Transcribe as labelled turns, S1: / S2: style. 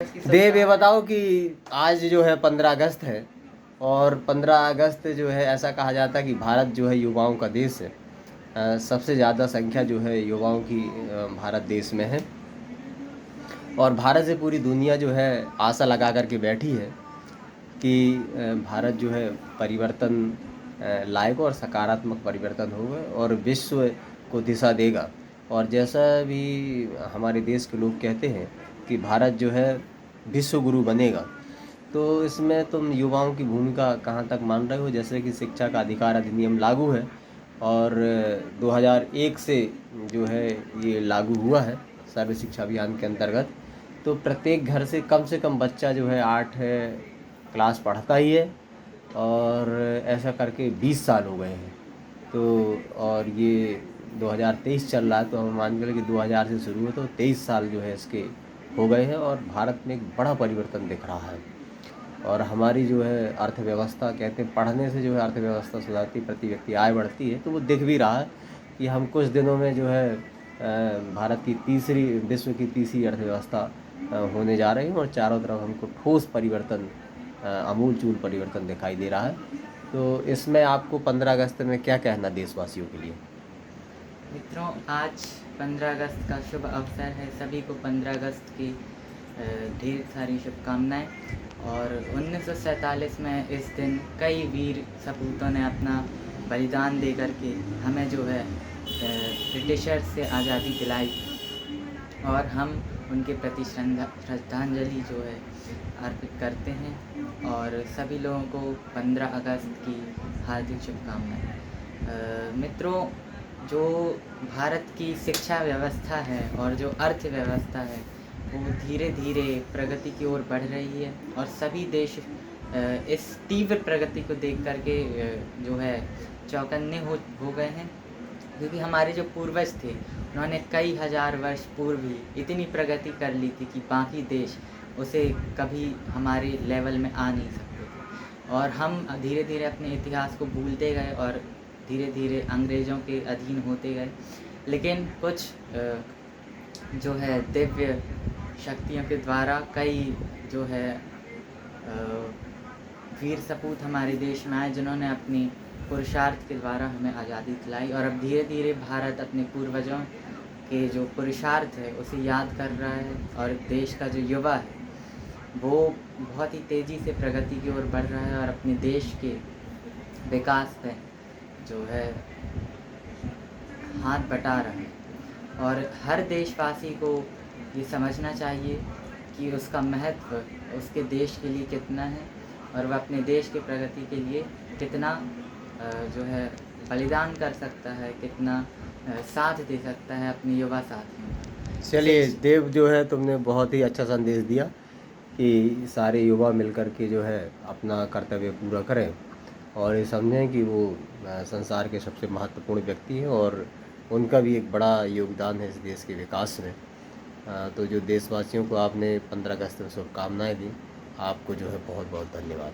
S1: देव, ये बताओ कि आज जो है 15 अगस्त है और 15 अगस्त जो है ऐसा कहा जाता है कि भारत जो है युवाओं का देश है। सबसे ज़्यादा संख्या जो है युवाओं की भारत देश में है और भारत से पूरी दुनिया जो है आशा लगा कर के बैठी है कि भारत जो है परिवर्तन लाएगा और सकारात्मक परिवर्तन होगा और विश्व को दिशा देगा। और जैसा भी हमारे देश के लोग कहते हैं कि भारत जो है विश्व गुरु बनेगा, तो इसमें तुम युवाओं की भूमिका कहाँ तक मान रहे हो? जैसे कि शिक्षा का अधिकार अधिनियम लागू है और 2001 से जो है ये लागू हुआ है सर्व शिक्षा अभियान के अंतर्गत। तो प्रत्येक घर से कम बच्चा जो है 8 क्लास पढ़ता ही है और ऐसा करके 20 साल हो गए हैं। तो और ये 2023 चल रहा है, तो हम मान के चलें कि 2000 से शुरू है तो 23 साल जो है इसके हो गए हैं और भारत में एक बड़ा परिवर्तन दिख रहा है। और हमारी जो है अर्थव्यवस्था, कहते हैं पढ़ने से जो है अर्थव्यवस्था सुधरती, प्रति व्यक्ति आय बढ़ती है, तो वो दिख भी रहा है कि हम कुछ दिनों में जो है भारत की विश्व की तीसरी अर्थव्यवस्था होने जा रही है और चारों तरफ हमको ठोस परिवर्तन, आमूलचूल परिवर्तन दिखाई दे रहा है। तो इसमें आपको 15 अगस्त में क्या कहना देशवासियों के लिए?
S2: मित्रों, आज 15 अगस्त का शुभ अवसर है। सभी को 15 अगस्त की ढेर सारी शुभकामनाएं। और 1947 में इस दिन कई वीर सपूतों ने अपना बलिदान दे करके हमें जो है ब्रिटिशर्स से आज़ादी दिलाई और हम उनके प्रति श्रद्धांजलि जो है अर्पित करते हैं और सभी लोगों को 15 अगस्त की हार्दिक शुभकामनाएं। मित्रों, जो भारत की शिक्षा व्यवस्था है और जो अर्थव्यवस्था है वो धीरे धीरे प्रगति की ओर बढ़ रही है और सभी देश इस तीव्र प्रगति को देख करके जो है चौकन्ने हो गए हैं, क्योंकि हमारे जो पूर्वज थे उन्होंने कई हजार वर्ष पूर्व ही इतनी प्रगति कर ली थी कि बाकी देश उसे कभी हमारे लेवल में आ नहीं सकते थे। और हम धीरे धीरे अपने इतिहास को भूलते गए और धीरे धीरे अंग्रेज़ों के अधीन होते गए। लेकिन कुछ जो है दिव्य शक्तियों के द्वारा कई जो है वीर सपूत हमारे देश में आए, जिन्होंने अपनी पुरुषार्थ के द्वारा हमें आज़ादी दिलाई। और अब धीरे धीरे भारत अपने पूर्वजों के जो पुरुषार्थ है उसे याद कर रहा है और देश का जो युवा है वो बहुत ही तेज़ी से प्रगति की ओर बढ़ रहा है और अपने देश के विकास में जो है हाथ बटा रहा है। और हर देशवासी को ये समझना चाहिए कि उसका महत्व उसके देश के लिए कितना है और वह अपने देश के प्रगति के लिए कितना जो है बलिदान कर सकता है, कितना साथ दे सकता है अपने युवा साथियों।
S1: चलिए देव, जो है तुमने बहुत ही अच्छा संदेश दिया कि सारे युवा मिलकर के जो है अपना कर्तव्य पूरा करें और ये समझें कि वो संसार के सबसे महत्वपूर्ण व्यक्ति हैं और उनका भी एक बड़ा योगदान है इस देश के विकास में। तो जो देशवासियों को आपने 15 अगस्त में शुभकामनाएँ दी, आपको जो है बहुत बहुत धन्यवाद।